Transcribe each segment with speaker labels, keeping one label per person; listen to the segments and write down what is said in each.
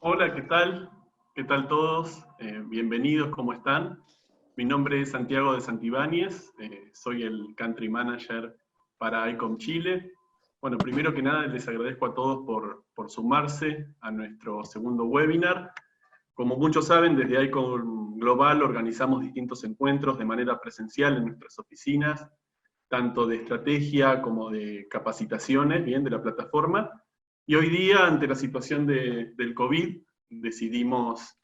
Speaker 1: Hola, ¿qué tal? ¿Qué tal todos? Bienvenidos, ¿cómo están? Mi nombre es Santiago de Santibáñez, soy el Country Manager para ICOM Chile. Bueno, primero que nada les agradezco a todos por sumarse a nuestro segundo webinar. Como muchos saben, desde ICOM Global organizamos distintos encuentros de manera presencial en nuestras oficinas, tanto de estrategia como de capacitaciones, bien, de la plataforma. Y hoy día, ante la situación del COVID, decidimos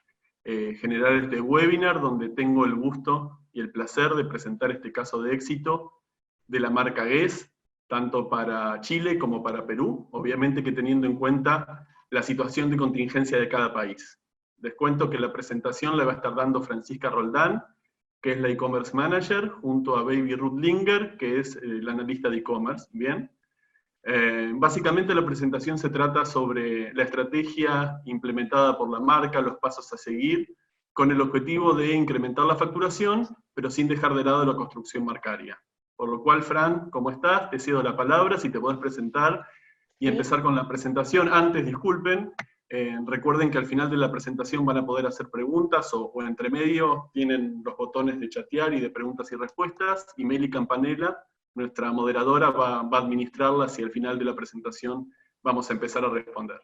Speaker 1: generar este webinar donde tengo el gusto y el placer de presentar este caso de éxito de la marca Guess, tanto para Chile como para Perú, obviamente que teniendo en cuenta la situación de contingencia de cada país. Les cuento que la presentación la va a estar dando Francisca Roldán, que es la e-commerce manager, junto a Baby Rudlinger, que es el analista de e-commerce, ¿bien? Básicamente la presentación se trata sobre la estrategia implementada por la marca, los pasos a seguir, con el objetivo de incrementar la facturación, pero sin dejar de lado la construcción marcaria. Por lo cual, Fran, ¿cómo estás? Te cedo la palabra, si te podés presentar y
Speaker 2: Sí,
Speaker 1: empezar con la presentación. Antes, disculpen, recuerden que al final de la presentación van a poder hacer preguntas o entre medio tienen los botones de chatear y de preguntas y respuestas, y Meli Campanella, nuestra moderadora, va a administrarlas y al final de la presentación vamos a empezar a responder.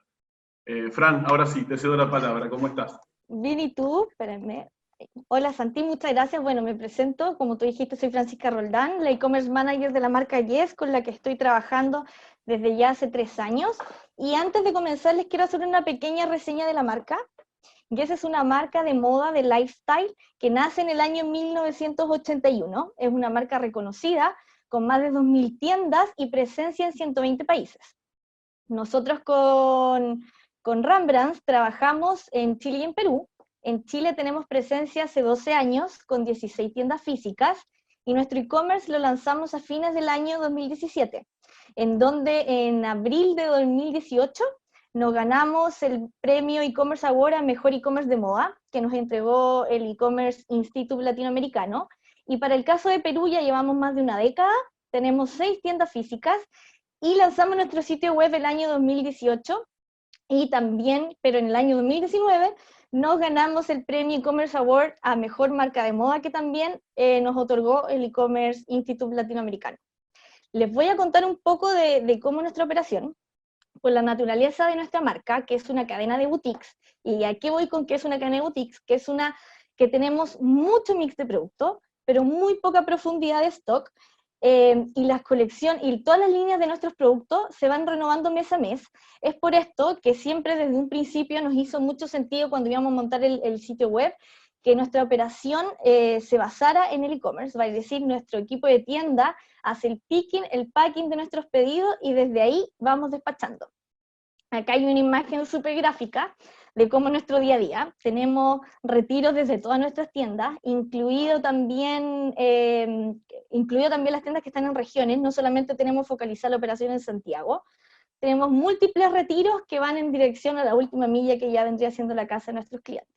Speaker 1: Fran, ahora sí, te cedo la palabra, ¿cómo estás?
Speaker 2: bien, ¿y tú? Espérenme. Hola Santi, muchas gracias. Bueno, me presento, como tú dijiste, soy Francisca Roldán, la e-commerce manager de la marca Yes, con la que estoy trabajando desde ya hace 3 años. Y antes de comenzar, les quiero hacer una pequeña reseña de la marca. Yes es una marca de moda, de lifestyle, que nace en el año 1981. Es una marca reconocida, con más de 2.000 tiendas y presencia en 120 países. Nosotros con Rembrandt trabajamos en Chile y en Perú. En Chile tenemos presencia hace 12 años con 16 tiendas físicas y nuestro e-commerce lo lanzamos a fines del año 2017, en donde en abril de 2018 nos ganamos el premio e-commerce Award a Mejor e-commerce de moda, que nos entregó el e-commerce Institute Latinoamericano. Y para el caso de Perú ya llevamos más de una década, tenemos 6 tiendas físicas y lanzamos nuestro sitio web el año 2018 y también, pero en el año 2019, nos ganamos el premio e-commerce award a mejor marca de moda que también nos otorgó el e-commerce Institute Latinoamericano. Les voy a contar un poco de cómo nuestra operación, por la naturaleza de nuestra marca, que es una cadena de boutiques, y aquí voy con que es una cadena de boutiques, que es una que tenemos mucho mix de productos, pero muy poca profundidad de stock, y las colecciones y todas las líneas de nuestros productos se van renovando mes a mes. Es por esto que siempre desde un principio nos hizo mucho sentido cuando íbamos a montar el sitio web, que nuestra operación se basara en el e-commerce, va a decir, nuestro equipo de tienda hace el picking, el packing de nuestros pedidos y desde ahí vamos despachando. Acá hay una imagen súper gráfica de cómo nuestro día a día. Tenemos retiros desde todas nuestras tiendas, incluido también las tiendas que están en regiones. No solamente tenemos focalizada la operación en Santiago, tenemos múltiples retiros que van en dirección a la última milla que ya vendría siendo la casa de nuestros clientes.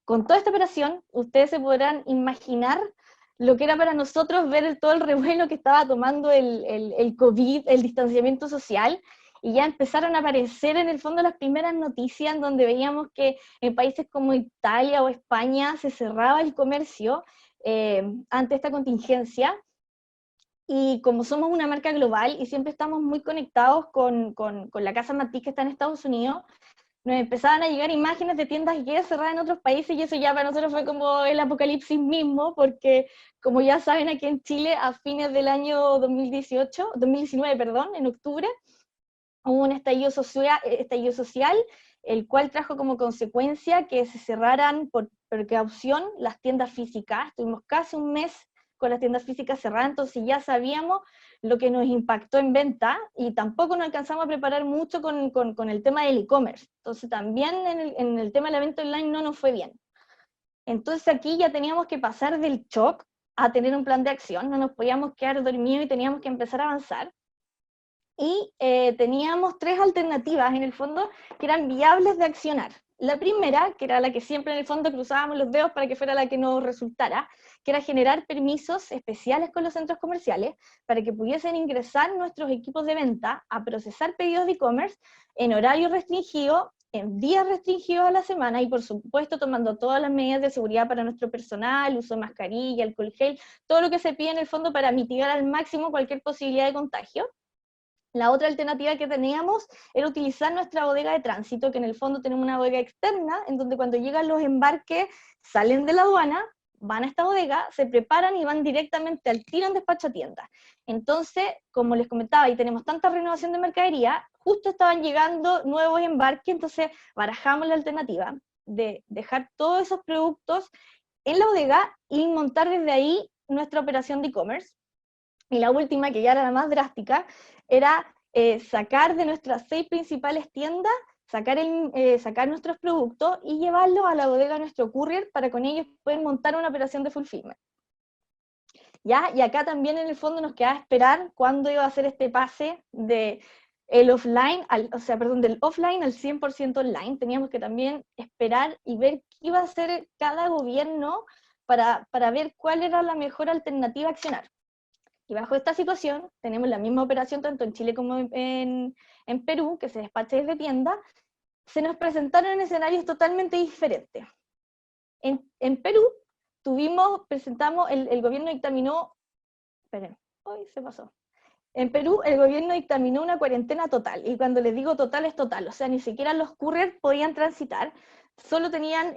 Speaker 2: Con toda esta operación, ustedes se podrán imaginar lo que era para nosotros ver todo el revuelo que estaba tomando el COVID, el distanciamiento social, y ya empezaron a aparecer en el fondo las primeras noticias en donde veíamos que en países como Italia o España se cerraba el comercio ante esta contingencia, y como somos una marca global y siempre estamos muy conectados con la casa Matic que está en Estados Unidos, nos empezaban a llegar imágenes de tiendas Guess cerradas en otros países y eso ya para nosotros fue como el apocalipsis mismo, porque como ya saben, aquí en Chile a fines del año 2019, perdón, en octubre, hubo un estallido social, el cual trajo como consecuencia que se cerraran por precaución las tiendas físicas. Tuvimos casi un mes con las tiendas físicas cerradas, entonces ya sabíamos lo que nos impactó en venta y tampoco nos alcanzamos a preparar mucho con el tema del e-commerce. Entonces también en el tema de la venta online no nos fue bien. Entonces aquí ya teníamos que pasar del shock a tener un plan de acción, no nos podíamos quedar dormidos y teníamos que empezar a avanzar. Y teníamos 3 alternativas en el fondo que eran viables de accionar. La primera, que era la que siempre en el fondo cruzábamos los dedos para que fuera la que nos resultara, que era generar permisos especiales con los centros comerciales para que pudiesen ingresar nuestros equipos de venta a procesar pedidos de e-commerce en horario restringido en días restringidos a la semana y por supuesto tomando todas las medidas de seguridad para nuestro personal, uso de mascarilla, alcohol gel, todo lo que se pide en el fondo para mitigar al máximo cualquier posibilidad de contagio. La otra alternativa que teníamos era utilizar nuestra bodega de tránsito, que en el fondo tenemos una bodega externa, en donde cuando llegan los embarques, salen de la aduana, van a esta bodega, se preparan y van directamente al tiro en despacho a tienda. Entonces, como les comentaba, y tenemos tanta renovación de mercadería, justo estaban llegando nuevos embarques, entonces barajamos la alternativa de dejar todos esos productos en la bodega y montar desde ahí nuestra operación de e-commerce. Y la última, que ya era la más drástica, era sacar de nuestras 6 principales tiendas, sacar nuestros productos y llevarlos a la bodega de nuestro courier para con ellos poder montar una operación de fulfillment. ¿Ya? Y acá también en el fondo nos quedaba esperar cuándo iba a hacer este pase del offline al 100% online. Teníamos que también esperar y ver qué iba a hacer cada gobierno para ver cuál era la mejor alternativa a accionar. Y bajo esta situación, tenemos la misma operación tanto en Chile como en Perú, que se despacha desde tienda, se nos presentaron escenarios totalmente diferentes. En Perú, el gobierno dictaminó, En Perú, el gobierno dictaminó una cuarentena total, y cuando les digo total, es total, o sea, ni siquiera los couriers podían transitar, solo tenían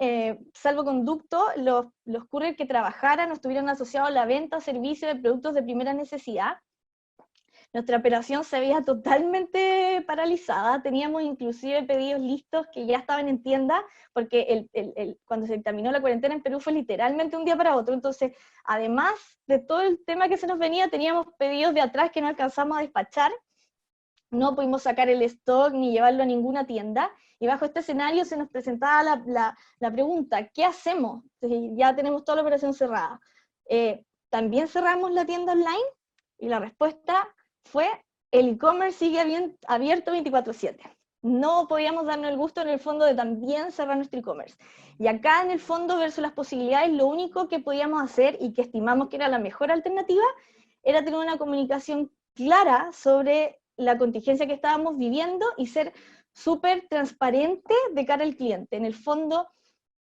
Speaker 2: salvoconducto los couriers que trabajaran o estuvieran asociados a la venta o servicio de productos de primera necesidad. Nuestra operación se veía totalmente paralizada, teníamos inclusive pedidos listos que ya estaban en tienda, porque cuando se terminó la cuarentena en Perú fue literalmente un día para otro, entonces además de todo el tema que se nos venía, teníamos pedidos de atrás que no alcanzamos a despachar, no pudimos sacar el stock ni llevarlo a ninguna tienda, y bajo este escenario se nos presentaba la pregunta, ¿qué hacemos? Ya tenemos toda la operación cerrada. ¿También cerramos la tienda online? Y la respuesta fue, el e-commerce sigue abierto 24/7. No podíamos darnos el gusto en el fondo de también cerrar nuestro e-commerce. Y acá en el fondo, versus las posibilidades, lo único que podíamos hacer y que estimamos que era la mejor alternativa, era tener una comunicación clara sobre la contingencia que estábamos viviendo y ser súper transparente de cara al cliente. En el fondo,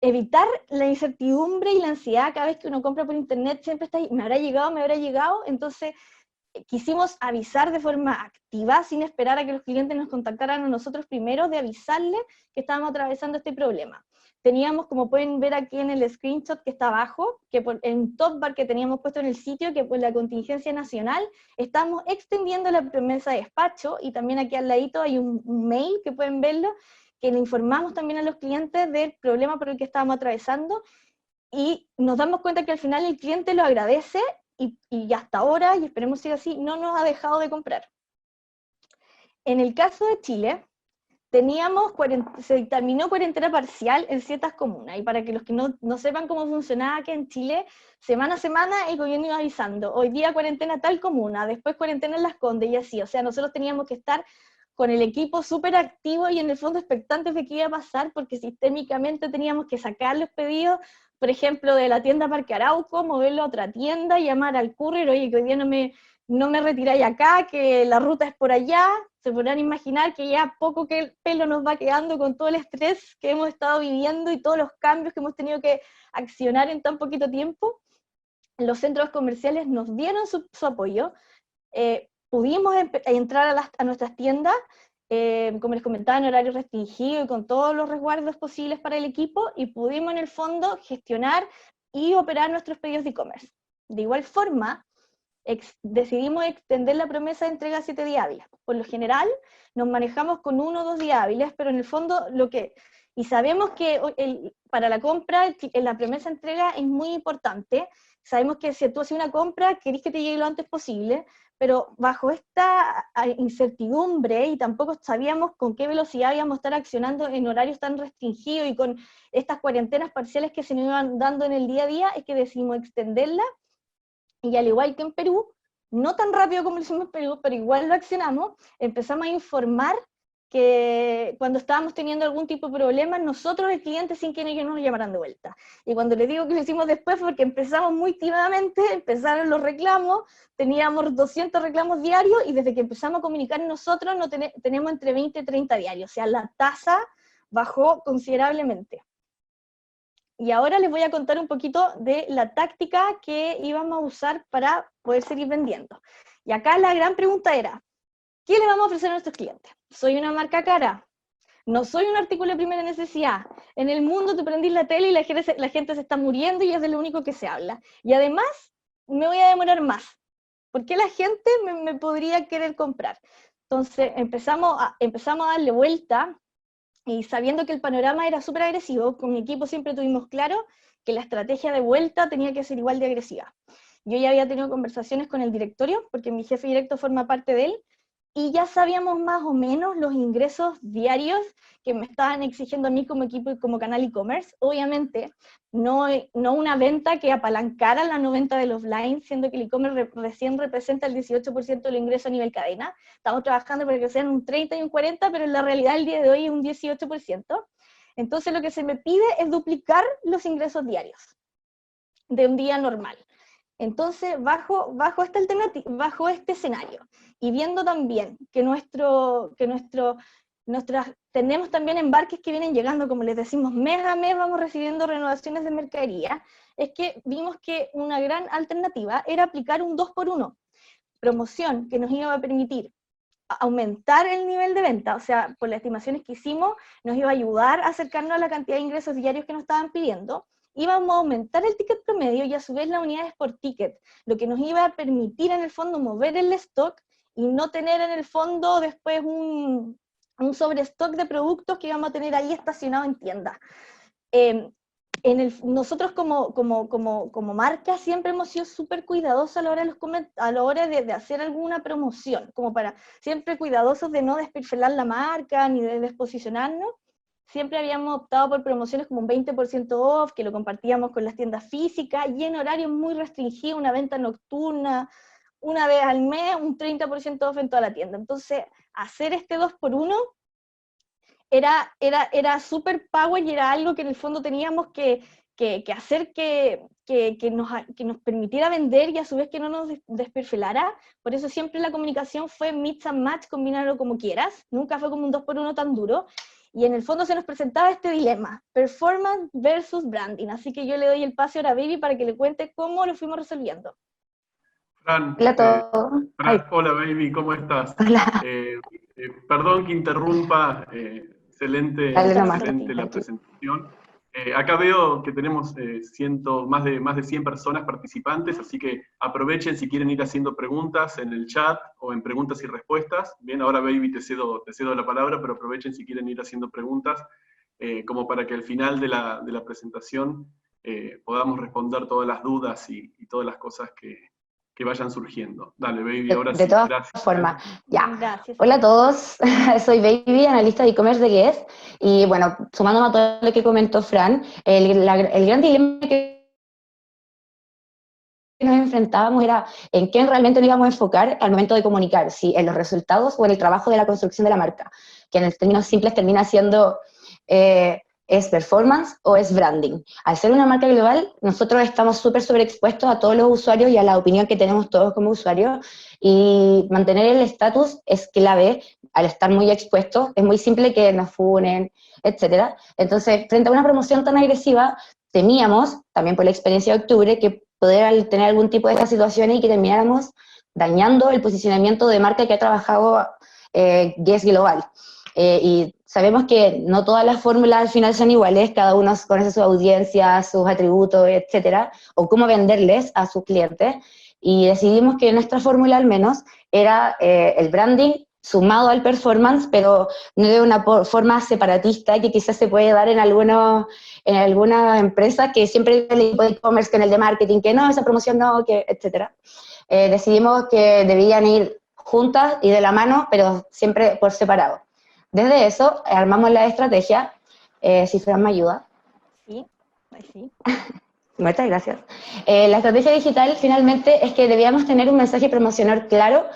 Speaker 2: evitar la incertidumbre y la ansiedad cada vez que uno compra por internet, siempre está ahí, ¿me habrá llegado? Entonces, quisimos avisar de forma activa, sin esperar a que los clientes nos contactaran a nosotros primero, de avisarles que estábamos atravesando este problema. Teníamos, como pueden ver aquí en el screenshot que está abajo, que en un top bar que teníamos puesto en el sitio, que por la contingencia nacional, estamos extendiendo la promesa de despacho, y también aquí al ladito hay un mail que pueden verlo, que le informamos también a los clientes del problema por el que estábamos atravesando, y nos damos cuenta que al final el cliente lo agradece, y hasta ahora, y esperemos siga así, no nos ha dejado de comprar. En el caso de Chile, se dictaminó cuarentena parcial en ciertas comunas, y para que los que no sepan cómo funcionaba que en Chile, semana a semana el gobierno iba avisando, hoy día cuarentena tal comuna, después cuarentena en Las Condes, y así, o sea, nosotros teníamos que estar con el equipo súper activo y en el fondo expectantes de qué iba a pasar, porque sistémicamente teníamos que sacar los pedidos, por ejemplo, de la tienda Parque Arauco, moverlo a otra tienda, llamar al courier, oye, que hoy día no me retiráis acá, que la ruta es por allá. Se podrán imaginar que ya poco que el pelo nos va quedando con todo el estrés que hemos estado viviendo y todos los cambios que hemos tenido que accionar en tan poquito tiempo. Los centros comerciales nos dieron su apoyo, pudimos entrar a nuestras tiendas, como les comentaba, en horario restringido y con todos los resguardos posibles para el equipo, y pudimos en el fondo gestionar y operar nuestros pedidos de e-commerce. De igual forma, decidimos extender la promesa de entrega a 7 días hábiles. Por lo general, nos manejamos con 1 o 2 días hábiles, pero en el fondo y sabemos que para la compra, la promesa de entrega es muy importante. Sabemos que si tú haces una compra, querés que te llegue lo antes posible, pero bajo esta incertidumbre, y tampoco sabíamos con qué velocidad íbamos a estar accionando en horarios tan restringidos y con estas cuarentenas parciales que se nos iban dando en el día a día, es que decidimos extenderla, y al igual que en Perú, no tan rápido como lo hicimos en Perú, pero igual lo accionamos, empezamos a informar que cuando estábamos teniendo algún tipo de problema, nosotros, el cliente, sin que ellos nos llamaran de vuelta. Y cuando les digo que lo hicimos después, porque empezamos muy tímidamente, empezaron los reclamos, teníamos 200 reclamos diarios, y desde que empezamos a comunicar nosotros, tenemos entre 20 y 30 diarios, o sea, la tasa bajó considerablemente. Y ahora les voy a contar un poquito de la táctica que íbamos a usar para poder seguir vendiendo. Y acá la gran pregunta era, ¿qué le vamos a ofrecer a nuestros clientes? ¿Soy una marca cara? No soy un artículo de primera necesidad. En el mundo tú prendís la tele y la gente se está muriendo y es de lo único que se habla. Y además, me voy a demorar más. ¿Por qué la gente me podría querer comprar? Entonces empezamos a darle vuelta y sabiendo que el panorama era súper agresivo, con mi equipo siempre tuvimos claro que la estrategia de vuelta tenía que ser igual de agresiva. Yo ya había tenido conversaciones con el directorio, porque mi jefe directo forma parte de él, y ya sabíamos más o menos los ingresos diarios que me estaban exigiendo a mí como equipo y como canal e-commerce. Obviamente, no una venta que apalancara la no venta del offline, siendo que el e-commerce recién representa el 18% del ingreso a nivel cadena. Estamos trabajando para que sean un 30 y un 40, pero en la realidad el día de hoy es un 18%. Entonces lo que se me pide es duplicar los ingresos diarios de un día normal. Entonces, bajo este escenario, y viendo también que tenemos también embarques que vienen llegando, como les decimos, mes a mes vamos recibiendo renovaciones de mercadería, es que vimos que una gran alternativa era aplicar un 2x1, promoción que nos iba a permitir aumentar el nivel de venta, o sea, por las estimaciones que hicimos, nos iba a ayudar a acercarnos a la cantidad de ingresos diarios que nos estaban pidiendo, íbamos a aumentar el ticket promedio y a su vez las unidades por ticket, lo que nos iba a permitir en el fondo mover el stock y no tener en el fondo después un sobrestock de productos que íbamos a tener ahí estacionado en tiendas. Nosotros como marca siempre hemos sido súper cuidadosos a la hora de hacer alguna promoción, siempre cuidadosos de no despilfarrar la marca ni de desposicionarnos. Siempre habíamos optado por promociones como un 20% off, que lo compartíamos con las tiendas físicas, y en horarios muy restringidos, una venta nocturna, una vez al mes, un 30% off en toda la tienda. Entonces, hacer este 2x1 era super power y era algo que en el fondo teníamos que hacer que nos permitiera vender y a su vez que no nos desperfilara. Por eso siempre la comunicación fue mix and match, combinarlo como quieras, nunca fue como un 2x1 tan duro. Y en el fondo se nos presentaba este dilema, performance versus branding. Así que yo le doy el pase ahora a Baby para que le cuente cómo lo fuimos resolviendo.
Speaker 1: Fran,
Speaker 3: Hola a todos.
Speaker 1: hola Baby, ¿cómo estás?
Speaker 3: Hola.
Speaker 1: Perdón que interrumpa, excelente la presentación. Acá veo que tenemos más de 100 personas participantes, así que aprovechen si quieren ir haciendo preguntas en el chat o en preguntas y respuestas. Bien, ahora Baby te cedo la palabra, pero aprovechen si quieren ir haciendo preguntas, como para que al final de la presentación podamos responder todas las dudas y todas las cosas que vayan surgiendo. Dale, Baby, ahora sí.
Speaker 3: De todas formas, ya. Gracias. Hola a todos, soy Baby, analista de e-commerce de Guess, y bueno, sumándome a todo lo que comentó Fran, el gran dilema que nos enfrentábamos era en qué realmente nos íbamos a enfocar al momento de comunicar, si en los resultados o en el trabajo de la construcción de la marca, que en términos simples termina siendo ¿es performance o es branding? Al ser una marca global, nosotros estamos súper sobreexpuestos a todos los usuarios y a la opinión que tenemos todos como usuarios, y mantener el estatus es clave al estar muy expuestos. Es muy simple que nos funen, etc. Entonces, frente a una promoción tan agresiva, temíamos, también por la experiencia de octubre, que poder tener algún tipo de estas situaciones y que termináramos dañando el posicionamiento de marca que ha trabajado Guess Global. Y sabemos que no todas las fórmulas al final son iguales, cada uno conoce su audiencia, sus atributos, etcétera, o cómo venderles a sus clientes, y decidimos que nuestra fórmula al menos era el branding sumado al performance, pero no de una forma separatista que quizás se puede dar en algunas empresas que siempre el equipo de e-commerce con el de marketing, que no, esa promoción no, que etcétera. Decidimos que debían ir juntas y de la mano, pero siempre por separado. Desde eso, armamos la estrategia. Si Fran me ayuda.
Speaker 2: Sí, sí.
Speaker 3: Muchas gracias. La estrategia digital finalmente es que debíamos tener un mensaje promocional claro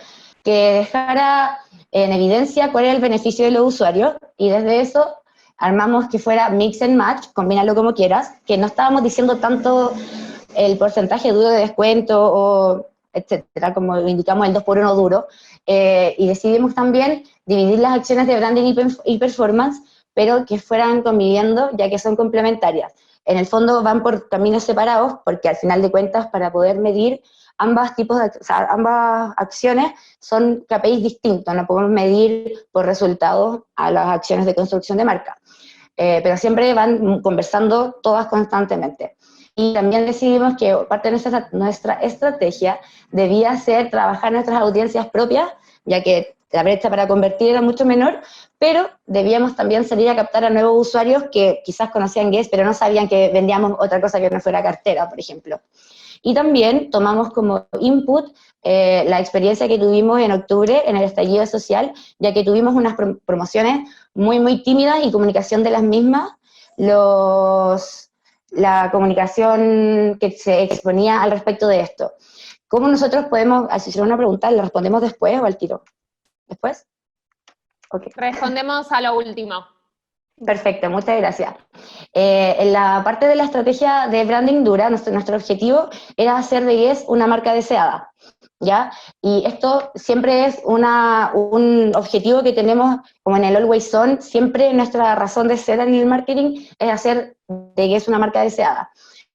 Speaker 3: que dejara en evidencia cuál era el beneficio de los usuarios, y desde eso armamos que fuera mix and match, combínalo como quieras, que no estábamos diciendo tanto el porcentaje duro de descuento o etcétera, como indicamos el 2x1 duro, y decidimos también dividir las acciones de branding y performance, pero que fueran conviviendo, ya que son complementarias. En el fondo van por caminos separados, porque al final de cuentas, para poder medir ambas acciones son KPIs distintos, no podemos medir por resultados a las acciones de construcción de marca, pero siempre van conversando todas constantemente. Y también decidimos que parte de nuestra estrategia debía ser trabajar nuestras audiencias propias, ya que la brecha para convertir era mucho menor, pero debíamos también salir a captar a nuevos usuarios que quizás conocían Guess, pero no sabían que vendíamos otra cosa que no fuera cartera, por ejemplo. Y también tomamos como input la experiencia que tuvimos en octubre en el estallido social, ya que tuvimos unas promociones muy, muy tímidas y comunicación de las mismas. La comunicación que se exponía al respecto de esto. ¿Cómo nosotros podemos, si hicieron una pregunta, ¿la respondemos después o al tiro? ¿Después? Okay.
Speaker 4: Respondemos a lo último.
Speaker 3: Perfecto, muchas gracias. En la parte de la estrategia de branding dura, nuestro objetivo era hacer de Guess una marca deseada, ¿ya? Y esto siempre es un objetivo que tenemos como en el Always On, siempre nuestra razón de ser en el marketing es hacer de Guess una marca deseada.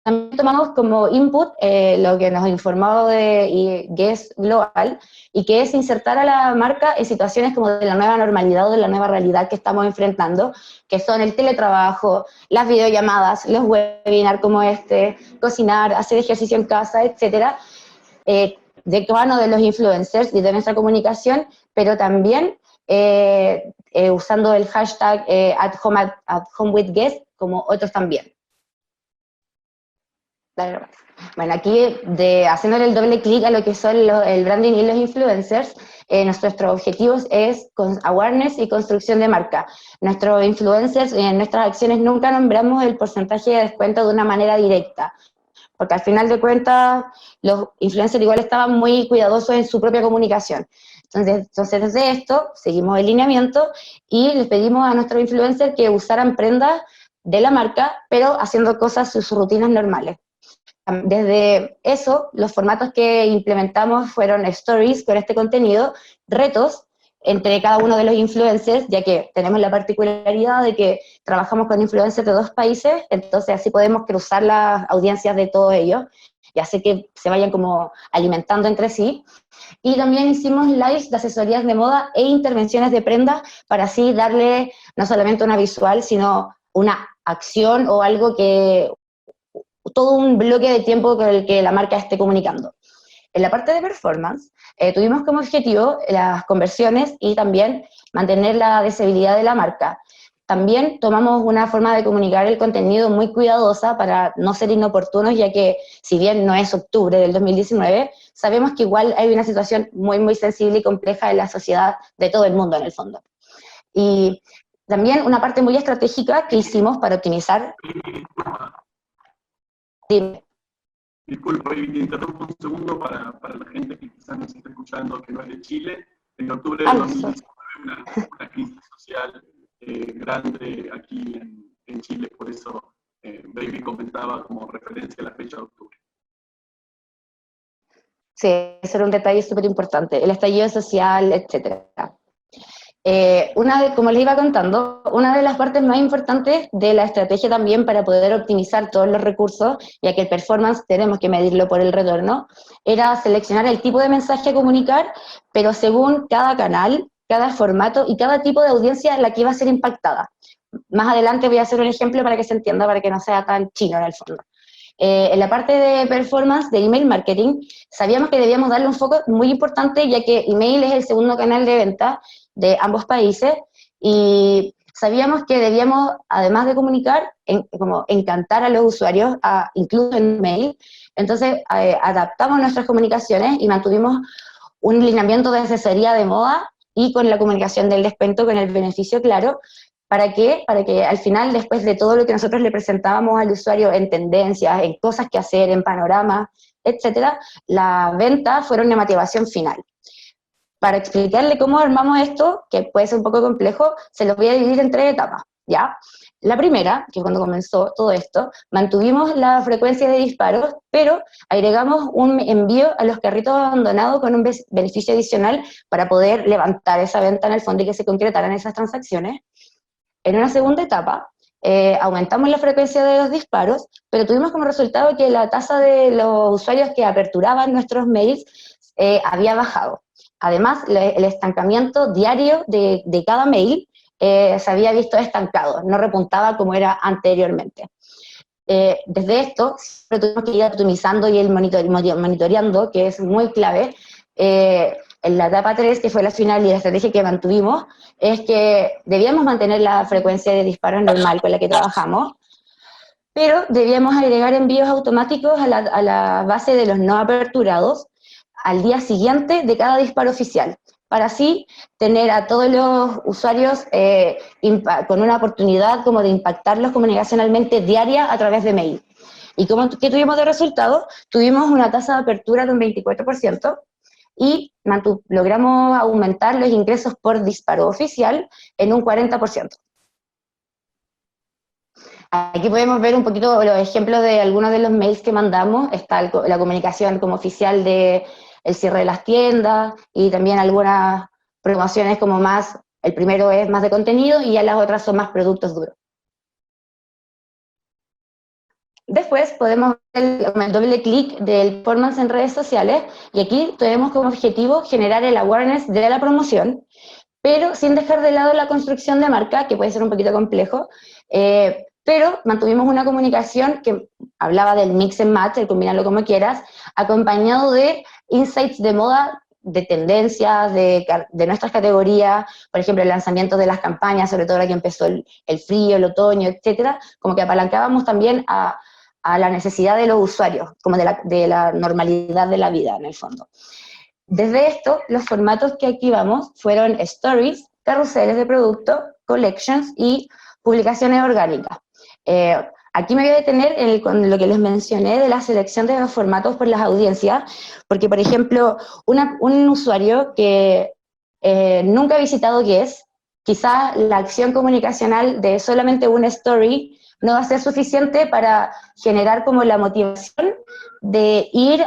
Speaker 3: También tomamos como input lo que nos informó de Guess Global, y que es insertar a la marca en situaciones como de la nueva normalidad o de la nueva realidad que estamos enfrentando, que son el teletrabajo, las videollamadas, los webinars como este, cocinar, hacer ejercicio en casa, etcétera, de mano de los influencers y de nuestra comunicación, pero también usando el hashtag at home with Guess, como otros también. Bueno, aquí haciéndole el doble clic a lo que son el branding y los influencers, nuestros objetivos es awareness y construcción de marca. Nuestros influencers, en nuestras acciones nunca nombramos el porcentaje de descuento de una manera directa, porque al final de cuentas los influencers igual estaban muy cuidadosos en su propia comunicación. Entonces desde esto seguimos el lineamiento y les pedimos a nuestros influencers que usaran prendas de la marca, pero haciendo cosas, sus rutinas normales. Desde eso, los formatos que implementamos fueron stories con este contenido, retos entre cada uno de los influencers, ya que tenemos la particularidad de que trabajamos con influencers de 2 países, entonces así podemos cruzar las audiencias de todos ellos, y hacer que se vayan como alimentando entre sí. Y también hicimos lives de asesorías de moda e intervenciones de prendas para así darle no solamente una visual, sino una acción o algo que todo un bloque de tiempo con el que la marca esté comunicando. En la parte de performance, tuvimos como objetivo las conversiones y también mantener la visibilidad de la marca. También tomamos una forma de comunicar el contenido muy cuidadosa para no ser inoportunos, ya que si bien no es octubre del 2019, sabemos que igual hay una situación muy, muy sensible y compleja en la sociedad de todo el mundo en el fondo. Y también una parte muy estratégica que hicimos para optimizar... Dime.
Speaker 1: Disculpa, te interrumpo un segundo para la gente que quizás nos está escuchando que no es de Chile. En octubre de 2019 una crisis social grande aquí en Chile, por eso Baby comentaba como referencia a la fecha de octubre.
Speaker 3: Sí, ese era un detalle súper importante, el estallido social, etcétera. Como les iba contando, una de las partes más importantes de la estrategia también para poder optimizar todos los recursos, ya que el performance tenemos que medirlo por el retorno, era seleccionar el tipo de mensaje a comunicar, pero según cada canal, cada formato y cada tipo de audiencia en la que iba a ser impactada. Más adelante voy a hacer un ejemplo para que se entienda, para que no sea tan chino en el fondo. En la parte de performance de email marketing, sabíamos que debíamos darle un foco muy importante, ya que email es el segundo canal de venta de ambos países, y sabíamos que debíamos, además de comunicar, como encantar a los usuarios, incluso en mail. Entonces adaptamos nuestras comunicaciones y mantuvimos un lineamiento de asesoría de moda y con la comunicación del descuento con el beneficio claro. ¿Para qué? Para que al final, después de todo lo que nosotros le presentábamos al usuario en tendencias, en cosas que hacer, en panoramas, etcétera, la venta fuera una motivación final. Para explicarle cómo armamos esto, que puede ser un poco complejo, se los voy a dividir en 3 etapas, ¿ya? La primera, que cuando comenzó todo esto, mantuvimos la frecuencia de disparos, pero agregamos un envío a los carritos abandonados con un beneficio adicional para poder levantar esa venta en el fondo y que se concretaran esas transacciones. En una segunda etapa, aumentamos la frecuencia de los disparos, pero tuvimos como resultado que la tasa de los usuarios que aperturaban nuestros mails había bajado. Además, el estancamiento diario de cada mail se había visto estancado, no repuntaba como era anteriormente. Desde esto, siempre tuvimos que ir optimizando y monitoreando, que es muy clave. En la etapa 3, que fue la final y la estrategia que mantuvimos, es que debíamos mantener la frecuencia de disparos normal con la que trabajamos, pero debíamos agregar envíos automáticos a la base de los no aperturados al día siguiente de cada disparo oficial, para así tener a todos los usuarios con una oportunidad como de impactarlos comunicacionalmente diaria a través de mail. ¿Y qué tuvimos de resultado? Tuvimos una tasa de apertura de un 24% y logramos aumentar los ingresos por disparo oficial en un 40%. Aquí podemos ver un poquito los ejemplos de algunos de los mails que mandamos. Está la comunicación como oficial de el cierre de las tiendas y también algunas promociones como más, el primero es más de contenido y ya las otras son más productos duros. Después podemos ver el doble clic del performance en redes sociales y aquí tenemos como objetivo generar el awareness de la promoción, pero sin dejar de lado la construcción de marca, que puede ser un poquito complejo, pero mantuvimos una comunicación que hablaba del mix and match, el combinarlo como quieras, acompañado de insights de moda, de tendencias, de nuestras categorías, por ejemplo, el lanzamiento de las campañas, sobre todo ahora que empezó el frío, el otoño, etcétera, como que apalancábamos también a la necesidad de los usuarios, como de la normalidad de la vida, en el fondo. Desde esto, los formatos que activamos fueron stories, carruseles de producto, collections y publicaciones orgánicas. Aquí me voy a detener con lo que les mencioné de la selección de los formatos por las audiencias, porque, por ejemplo, un usuario que nunca ha visitado Guess, quizá la acción comunicacional de solamente una story no va a ser suficiente para generar como la motivación de ir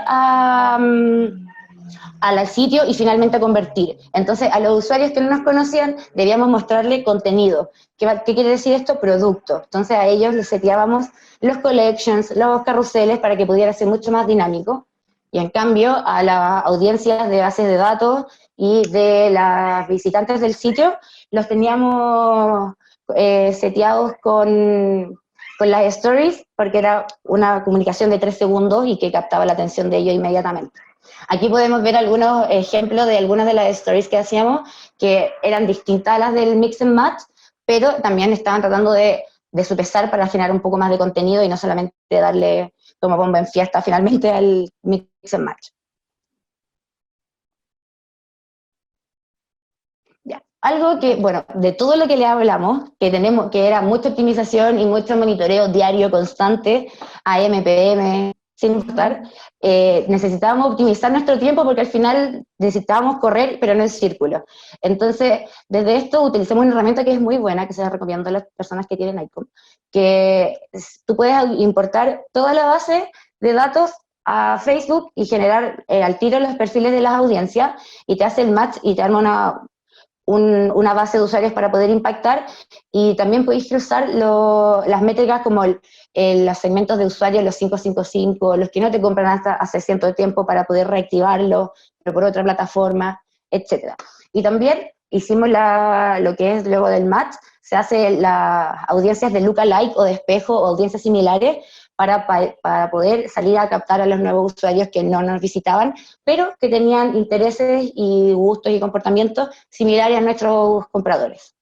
Speaker 3: al sitio y finalmente convertir. Entonces, a los usuarios que no nos conocían, debíamos mostrarle contenido. ¿Qué quiere decir esto? Producto. Entonces, a ellos les seteábamos los collections, los carruseles, para que pudiera ser mucho más dinámico. Y en cambio, a las audiencias de bases de datos y de las visitantes del sitio, los teníamos seteados con las stories, porque era una comunicación de 3 segundos y que captaba la atención de ellos inmediatamente. Aquí podemos ver algunos ejemplos de algunas de las stories que hacíamos, que eran distintas a las del mix and match, pero también estaban tratando de sopesar para generar un poco más de contenido y no solamente darle como bomba en fiesta finalmente al mix and match. Ya. Algo que, bueno, de todo lo que le hablamos, que era mucha optimización y mucho monitoreo diario constante, AM, PM, sin importar, necesitábamos optimizar nuestro tiempo porque al final necesitábamos correr, pero no en círculo. Entonces, desde esto utilizamos una herramienta que es muy buena, que se la recomiendo a las personas que tienen ICOM, que tú puedes importar toda la base de datos a Facebook y generar al tiro los perfiles de las audiencias y te hace el match y te arma una base de usuarios para poder impactar, y también podéis usar las métricas como los segmentos de usuarios, los 555, los que no te compran hasta hace cierto tiempo para poder reactivarlos, pero por otra plataforma, etc. Y también hicimos lo que es luego del match, se hace las audiencias de lookalike o de espejo o audiencias similares para poder salir a captar a los nuevos usuarios que no nos visitaban, pero que tenían intereses y gustos y comportamientos similares a nuestros compradores.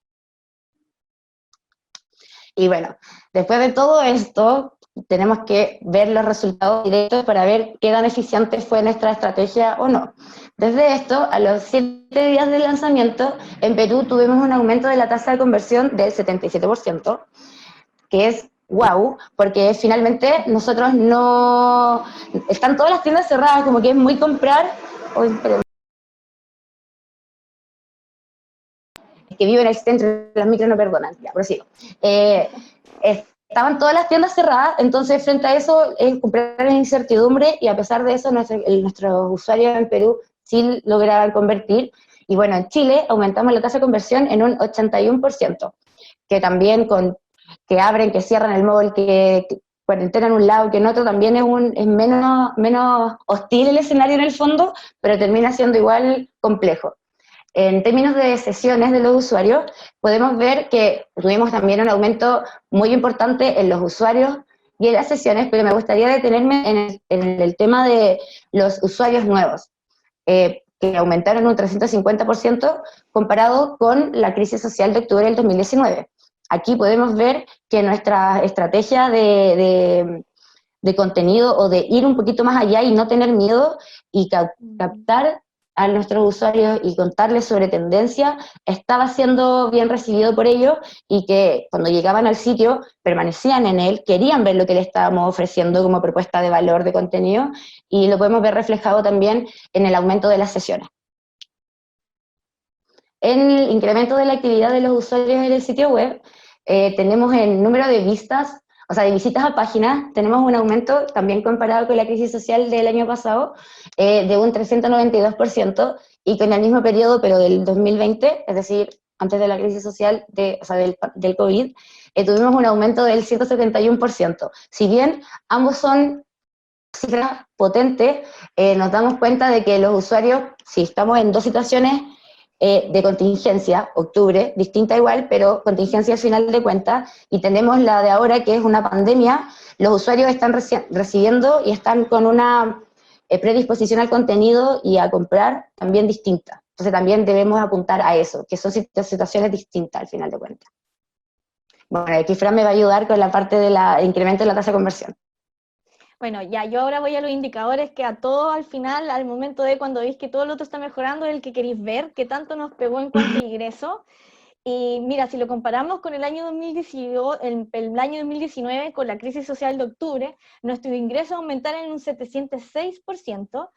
Speaker 3: Y bueno, después de todo esto, tenemos que ver los resultados directos para ver qué tan eficiente fue nuestra estrategia o no. Desde esto, a los 7 días del lanzamiento, en Perú tuvimos un aumento de la tasa de conversión del 77%, que es wow, porque finalmente nosotros no... Están todas las tiendas cerradas, como que es muy comprar... que vive en el centro, las micros no perdonan, ya, prosigo. Estaban todas las tiendas cerradas, entonces frente a eso es comprar en incertidumbre, y a pesar de eso nuestros usuarios en Perú sí lograban convertir, y bueno, en Chile aumentamos la tasa de conversión en un 81%. que también que abren, que cierran el mall, que cuarentena en un lado, que en otro, también es menos hostil el escenario en el fondo, pero termina siendo igual complejo. En términos de sesiones de los usuarios, podemos ver que tuvimos también un aumento muy importante en los usuarios y en las sesiones, pero me gustaría detenerme en el tema de los usuarios nuevos, que aumentaron un 350% comparado con la crisis social de octubre del 2019. Aquí podemos ver que nuestra estrategia de contenido o de ir un poquito más allá y no tener miedo y captar a nuestros usuarios y contarles sobre tendencia, estaba siendo bien recibido por ellos y que cuando llegaban al sitio permanecían en él, querían ver lo que le estábamos ofreciendo como propuesta de valor de contenido y lo podemos ver reflejado también en el aumento de las sesiones. En el incremento de la actividad de los usuarios en el sitio web, tenemos el número de vistas, o sea, de visitas a páginas, tenemos un aumento también comparado con la crisis social del año pasado, de un 392%, y con el mismo periodo, pero del 2020, es decir, antes de la crisis social, o sea, del COVID, tuvimos un aumento del 171%. Si bien ambos son cifras potentes, nos damos cuenta de que los usuarios, si estamos en dos situaciones de contingencia, octubre, distinta igual, pero contingencia al final de cuentas, y tenemos la de ahora, que es una pandemia, los usuarios están recibiendo y están con una predisposición al contenido y a comprar también distinta. Entonces también debemos apuntar a eso, que son situaciones distintas al final de cuentas. Bueno, aquí Fran me va a ayudar con la parte del incremento de la tasa de conversión.
Speaker 2: Bueno, ya, yo ahora voy a los indicadores que a todos al final, al momento de cuando veis que todo lo otro está mejorando, es el que queréis ver, que tanto nos pegó en cuanto a ingreso. Y mira, si lo comparamos con el año 2018, el año 2019, con la crisis social de octubre, nuestros ingresos aumentaron en un 706%,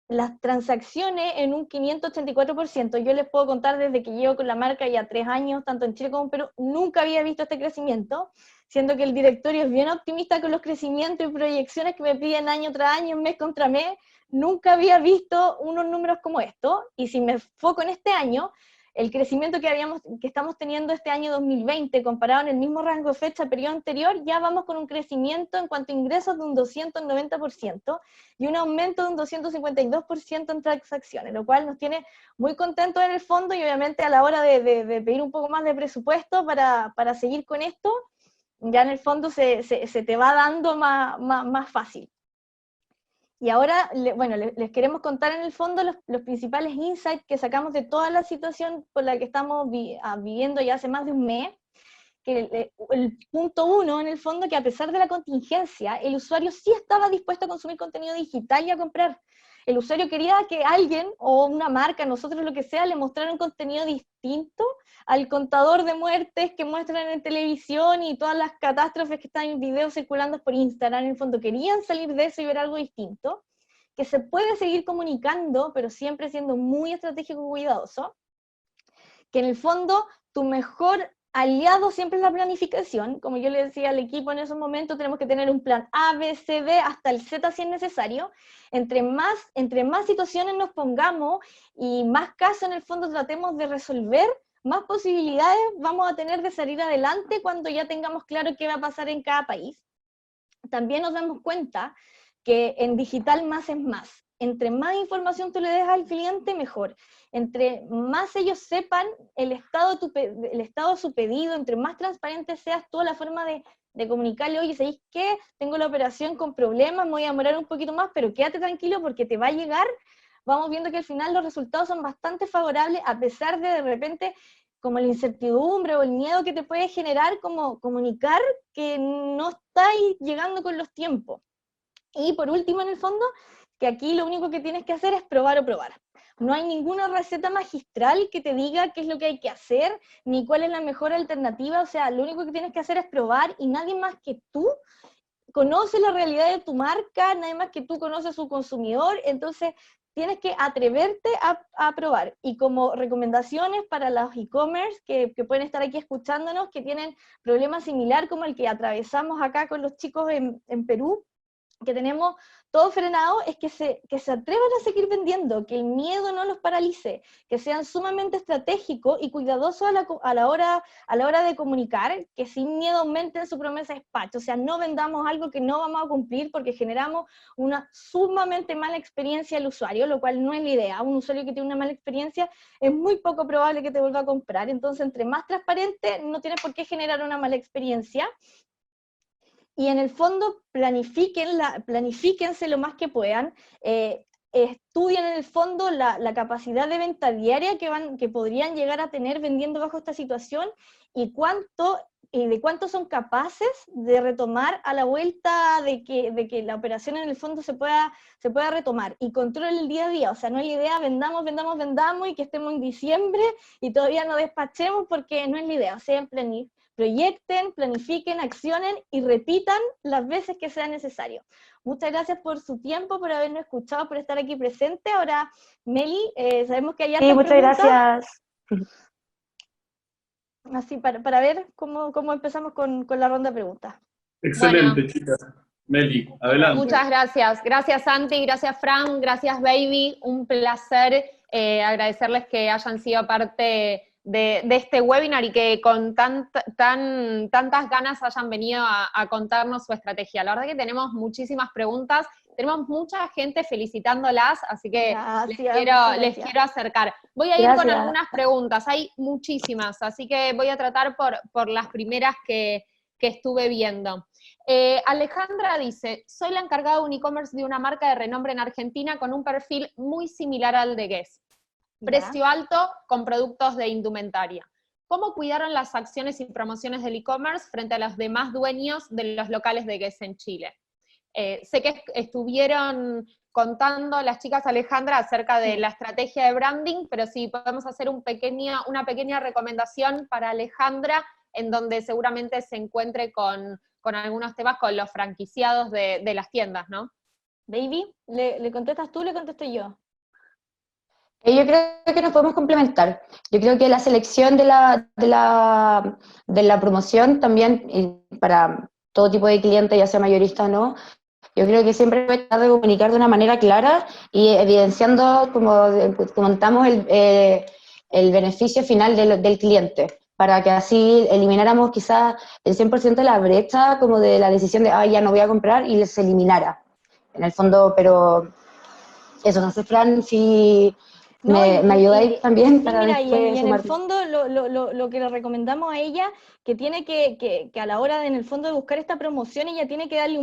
Speaker 2: las transacciones en un 584%. Yo les puedo contar desde que llevo con la marca ya 3 años, tanto en Chile como en Perú, nunca había visto este crecimiento, siendo que el directorio es bien optimista con los crecimientos y proyecciones que me piden año tras año, mes contra mes. Nunca había visto unos números como estos, y si me enfoco en este año, el crecimiento que estamos teniendo este año 2020, comparado en el mismo rango de fecha periodo anterior, ya vamos con un crecimiento en cuanto a ingresos de un 290% y un aumento de un 252% en transacciones, lo cual nos tiene muy contentos en el fondo, y obviamente a la hora de pedir un poco más de presupuesto para seguir con esto, ya en el fondo se te va dando más fácil. Y ahora, bueno, les queremos contar en el fondo los principales insights que sacamos de toda la situación por la que estamos viviendo ya hace más de un mes. Que el punto 1, en el fondo, que a pesar de la contingencia, el usuario sí estaba dispuesto a consumir contenido digital y a comprar. El usuario quería que alguien, o una marca, nosotros lo que sea, le mostrara un contenido distinto al contador de muertes que muestran en televisión y todas las catástrofes que están en videos circulando por Instagram. En el fondo querían salir de eso y ver algo distinto, que se puede seguir comunicando, pero siempre siendo muy estratégico y cuidadoso, que en el fondo tu mejor aliado siempre es la planificación. Como yo le decía al equipo en esos momentos, tenemos que tener un plan A, B, C, D, hasta el Z si es necesario. Entre más situaciones nos pongamos y más casos en el fondo tratemos de resolver, más posibilidades vamos a tener de salir adelante cuando ya tengamos claro qué va a pasar en cada país. También nos damos cuenta que en digital más es más. Entre más información tú le des al cliente, mejor. Entre más ellos sepan el estado de su pedido, entre más transparente seas tú la forma de comunicarle, oye, ¿sabéis qué? Tengo la operación con problemas, me voy a demorar un poquito más, pero quédate tranquilo porque te va a llegar. Vamos viendo que al final los resultados son bastante favorables, a pesar de repente como la incertidumbre o el miedo que te puede generar como comunicar que no estáis llegando con los tiempos. Y por último, en el fondo, que aquí lo único que tienes que hacer es probar o probar. No hay ninguna receta magistral que te diga qué es lo que hay que hacer, ni cuál es la mejor alternativa. O sea, lo único que tienes que hacer es probar, y nadie más que tú conoce la realidad de tu marca, nadie más que tú conoce a su consumidor. Entonces tienes que atreverte a probar. Y como recomendaciones para los e-commerce que pueden estar aquí escuchándonos, que tienen problemas similar como el que atravesamos acá con los chicos en Perú, que tenemos todo frenado es que se atrevan a seguir vendiendo, que el miedo no los paralice, que sean sumamente estratégicos y cuidadosos a la hora de comunicar, que sin miedo aumenten su promesa de despacho, o sea, no vendamos algo que no vamos a cumplir porque generamos una sumamente mala experiencia al usuario, lo cual no es la idea. Un usuario que tiene una mala experiencia es muy poco probable que te vuelva a comprar, entonces entre más transparente no tienes por qué generar una mala experiencia. Y en el fondo planifíquense lo más que puedan, estudien en el fondo la capacidad de venta diaria que podrían llegar a tener vendiendo bajo esta situación y de cuánto son capaces de retomar a la vuelta de que la operación en el fondo se pueda retomar, y controlen el día a día. O sea, no es la idea vendamos y que estemos en diciembre y todavía no despachemos, porque no es la idea. O sea, proyecten, planifiquen, accionen y repitan las veces que sea necesario. Muchas gracias por su tiempo, por habernos escuchado, por estar aquí presente. Ahora, Meli, sabemos que hay hartas
Speaker 3: muchas
Speaker 2: preguntas.
Speaker 3: gracias.
Speaker 2: Así, para ver cómo empezamos con la ronda de preguntas.
Speaker 1: Excelente,
Speaker 4: Bueno.
Speaker 1: chicas. Meli, adelante.
Speaker 4: Muchas gracias. Gracias, Santi, gracias, Fran, gracias, Baby. Un placer agradecerles que hayan sido parte de este webinar y que con tantas ganas hayan venido a contarnos su estrategia. La verdad que tenemos muchísimas preguntas, tenemos mucha gente felicitándolas, así que les quiero acercar. Voy a ir con algunas preguntas, hay muchísimas, así que voy a tratar por las primeras que estuve viendo. Alejandra dice, soy la encargada de un e-commerce de una marca de renombre en Argentina con un perfil muy similar al de Guess. Precio alto con productos de indumentaria. ¿Cómo cuidaron las acciones y promociones del e-commerce frente a los demás dueños de los locales de Guess en Chile? Sé que estuvieron contando las chicas, Alejandra, acerca de la estrategia de branding, pero sí podemos hacer una pequeña recomendación para Alejandra, en donde seguramente se encuentre con algunos temas con los franquiciados de las tiendas, ¿no?
Speaker 2: Baby, ¿le contestas tú o le contesto yo?
Speaker 3: Yo creo que nos podemos complementar. Yo creo que la selección de la promoción también, para todo tipo de cliente, ya sea mayorista o no, yo creo que siempre voy a tratar de comunicar de una manera clara y evidenciando, como comentamos, el beneficio final del cliente, para que así elimináramos quizás el 100% de la brecha, como de la decisión de, ya no voy a comprar, y se eliminara. En el fondo, pero eso, no sé, Fran, si me ayudáis también para
Speaker 2: mira,
Speaker 3: después
Speaker 2: y en
Speaker 3: sumar.
Speaker 2: el fondo lo que le recomendamos a ella, que tiene que a la hora en el fondo de buscar esta promoción, ella tiene que darle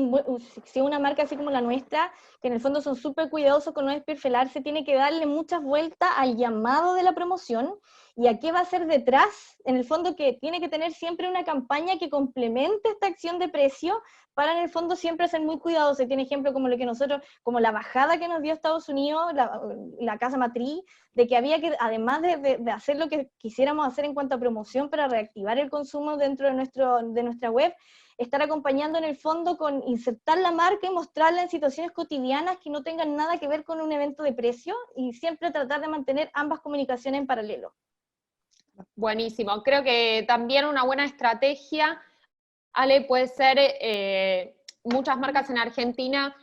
Speaker 2: si una marca así como la nuestra, que en el fondo son súper cuidadosos con no desperfilarse, tiene que darle muchas vueltas al llamado de la promoción y a qué va a ser detrás, en el fondo que tiene que tener siempre una campaña que complemente esta acción de precio, para en el fondo siempre ser muy cuidadosos. Tiene ejemplo como lo que nosotros, como la bajada que nos dio Estados Unidos, la casa matriz, de que había que, además de hacer lo que quisiéramos hacer en cuanto a promoción para reactivar el consumo dentro de nuestra web, estar acompañando en el fondo con insertar la marca y mostrarla en situaciones cotidianas que no tengan nada que ver con un evento de precio, y siempre tratar de mantener ambas comunicaciones en paralelo.
Speaker 4: Buenísimo. Creo que también una buena estrategia, Ale, puede ser, muchas marcas en Argentina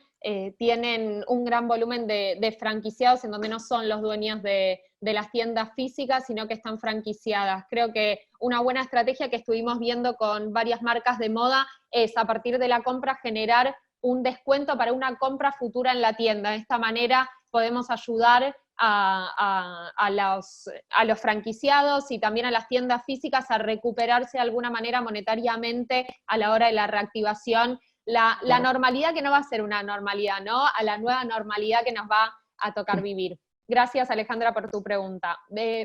Speaker 4: tienen un gran volumen de franquiciados en donde no son los dueños de las tiendas físicas, sino que están franquiciadas. Creo que una buena estrategia que estuvimos viendo con varias marcas de moda es, a partir de la compra, generar un descuento para una compra futura en la tienda. De esta manera podemos ayudar a los franquiciados y también a las tiendas físicas a recuperarse de alguna manera monetariamente a la hora de la reactivación. La normalidad que no va a ser una normalidad, ¿no? A la nueva normalidad que nos va a tocar vivir. Gracias, Alejandra, por tu pregunta.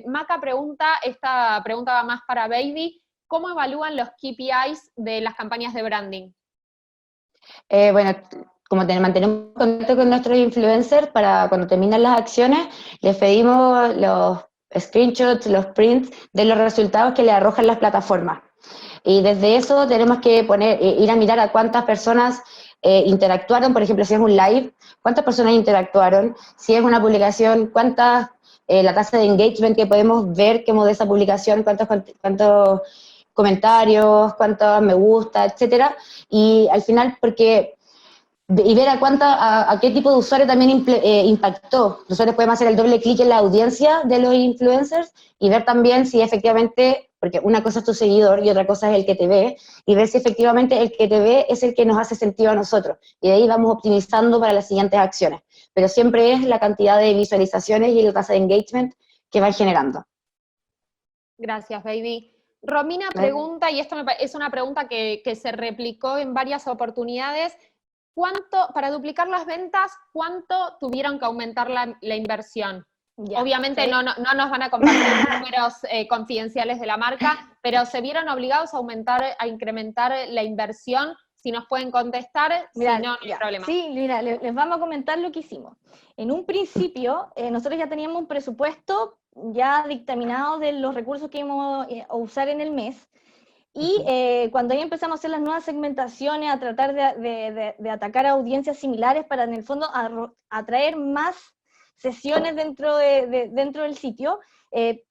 Speaker 4: Maca pregunta, esta pregunta va más para Baby, ¿cómo evalúan los KPIs de las campañas de branding?
Speaker 3: Bueno, como mantenemos contacto con nuestros influencers, para cuando terminan las acciones, les pedimos los screenshots, los prints de los resultados que le arrojan las plataformas. Y desde eso tenemos que ir a mirar a cuántas personas interactuaron, por ejemplo, si es un live, cuántas personas interactuaron, si es una publicación, la tasa de engagement que podemos ver como de esa publicación, cuántos comentarios, cuántos me gusta, etcétera. Y al final, porque y ver a qué tipo de usuario también impactó. Nosotros podemos hacer el doble clic en la audiencia de los influencers y ver también si efectivamente, porque una cosa es tu seguidor y otra cosa es el que te ve, y ver si efectivamente el que te ve es el que nos hace sentido a nosotros. Y de ahí vamos optimizando para las siguientes acciones. Pero siempre es la cantidad de visualizaciones y la tasa de engagement que van generando.
Speaker 4: Gracias, baby. Romina
Speaker 3: ¿Vale?
Speaker 4: pregunta, y esto es una pregunta que se replicó en varias oportunidades, para duplicar las ventas, ¿cuánto tuvieron que aumentar la inversión?
Speaker 2: Ya,
Speaker 4: Obviamente
Speaker 2: ¿sí?
Speaker 4: no nos van a compartir números confidenciales de la marca, pero ¿se vieron obligados a incrementar la inversión? Si nos pueden contestar,
Speaker 2: Mira,
Speaker 4: si no, no hay
Speaker 2: ya.
Speaker 4: problema.
Speaker 2: Sí, mira, les vamos a comentar lo que hicimos. En un principio, nosotros ya teníamos un presupuesto ya dictaminado de los recursos que íbamos a usar en el mes, y cuando ya empezamos a hacer las nuevas segmentaciones, a tratar de atacar a audiencias similares para en el fondo atraer más sesiones dentro del sitio,